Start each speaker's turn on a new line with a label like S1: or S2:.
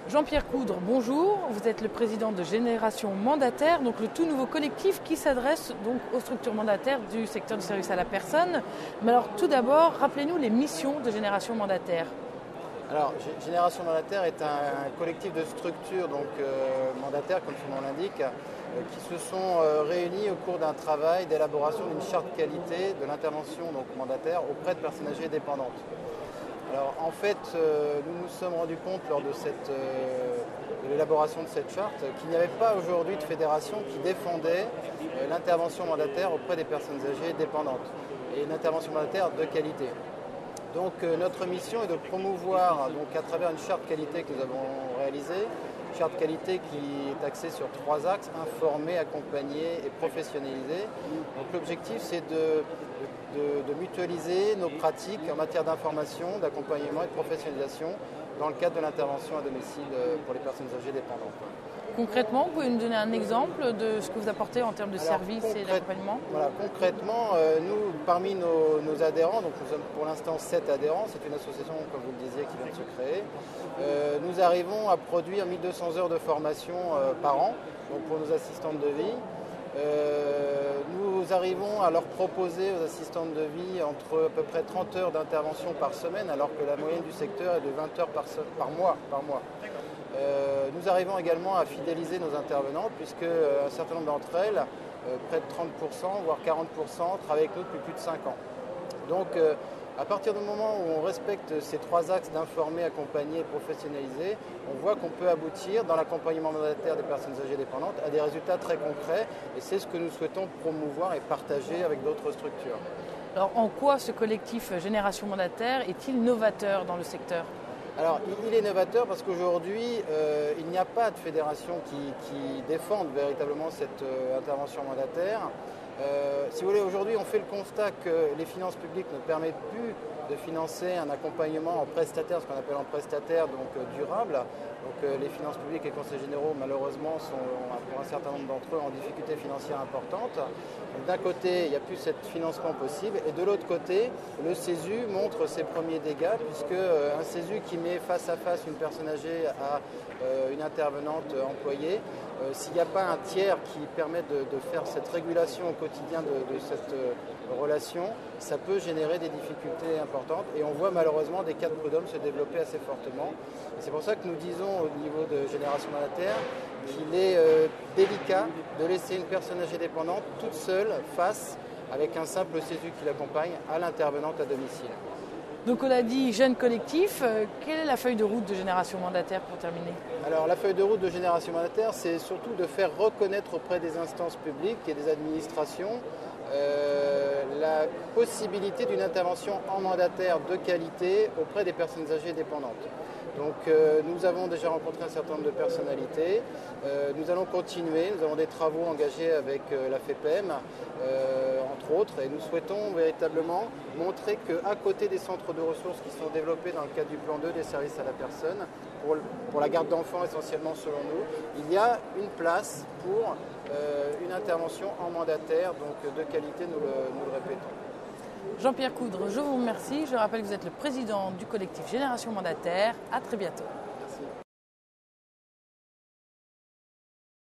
S1: Jean-Pierre Coudre, bonjour. Vous êtes le président de Génération Mandataire, donc le tout nouveau collectif qui s'adresse donc aux structures mandataires du secteur du service à la personne. Mais alors tout d'abord, rappelez-nous les missions de Génération Mandataire.
S2: Alors, Génération Mandataire est un collectif de structures mandataires, comme son nom l'indique, qui se sont réunis au cours d'un travail d'élaboration d'une charte qualité de l'intervention mandataire auprès de personnes âgées dépendantes. Alors, en fait, nous nous sommes rendus compte lors de l'élaboration de cette charte qu'il n'y avait pas aujourd'hui de fédération qui défendait l'intervention mandataire auprès des personnes âgées dépendantes et une intervention mandataire de qualité. Donc notre mission est de promouvoir à travers une charte qualité que nous avons réalisée, une charte qualité qui est axée sur 3 axes, informer, accompagner et professionnaliser. Donc l'objectif c'est de mutualiser nos pratiques en matière d'information, d'accompagnement et de professionnalisation dans le cadre de l'intervention à domicile pour les personnes âgées dépendantes.
S1: Concrètement, vous pouvez nous donner un exemple de ce que vous apportez en termes de services et d'accompagnement ?
S2: Voilà, concrètement, nous, parmi nos adhérents, donc nous sommes pour l'instant 7 adhérents, c'est une association, comme vous le disiez, qui vient de se créer. Nous arrivons à produire 1200 heures de formation par an donc pour nos assistantes de vie. Nous arrivons à leur proposer aux assistantes de vie entre à peu près 30 heures d'intervention par semaine, alors que la moyenne du secteur est de 20 heures par mois. Nous arrivons également à fidéliser nos intervenantes, puisque un certain nombre d'entre elles, près de 30%, voire 40%, travaillent avec nous depuis plus de 5 ans. Donc, à partir du moment où on respecte ces 3 axes d'informer, accompagner et professionnaliser, on voit qu'on peut aboutir dans l'accompagnement mandataire des personnes âgées dépendantes à des résultats très concrets, et c'est ce que nous souhaitons promouvoir et partager avec d'autres structures.
S1: Alors, en quoi ce collectif Génération Mandataire est-il novateur dans le secteur ?
S2: Alors, il est novateur parce qu'aujourd'hui, il n'y a pas de fédération qui défende véritablement cette intervention mandataire. Si vous voulez, aujourd'hui, on fait le constat que les finances publiques ne permettent plus de financer un accompagnement en prestataire, ce qu'on appelle en prestataire, donc durable. Donc les finances publiques et les conseils généraux, malheureusement, sont pour un certain nombre d'entre eux en difficulté financière importante. D'un côté, il n'y a plus ce financement possible, et de l'autre côté, le CESU montre ses premiers dégâts, puisque un CESU qui met face à face une personne âgée à une intervenante employée, s'il n'y a pas un tiers qui permet de faire cette régulation au quotidien de cette relation, ça peut générer des difficultés importantes, et on voit malheureusement des cas de prud'homme se développer assez fortement. Et c'est pour ça que nous disons au niveau de Génération Mandataire qu'il est délicat de laisser une personne âgée dépendante toute seule face, avec un simple CESU qui l'accompagne, à l'intervenante à domicile.
S1: Donc on a dit jeune collectif, quelle est la feuille de route de Génération Mandataire pour terminer ?
S2: Alors la feuille de route de Génération Mandataire, c'est surtout de faire reconnaître auprès des instances publiques et des administrations la possibilité d'une intervention en mandataire de qualité auprès des personnes âgées dépendantes. Donc nous avons déjà rencontré un certain nombre de personnalités, nous allons continuer, nous avons des travaux engagés avec la FEPEM, entre autres, et nous souhaitons véritablement montrer qu'à côté des centres de ressources qui sont développés dans le cadre du plan 2 des services à la personne, pour la garde d'enfants essentiellement selon nous, il y a une place pour une intervention en mandataire, donc de qualité, nous le répétons.
S1: Jean-Pierre Coudre, je vous remercie. Je rappelle que vous êtes le président du collectif Génération Mandataire. À très bientôt.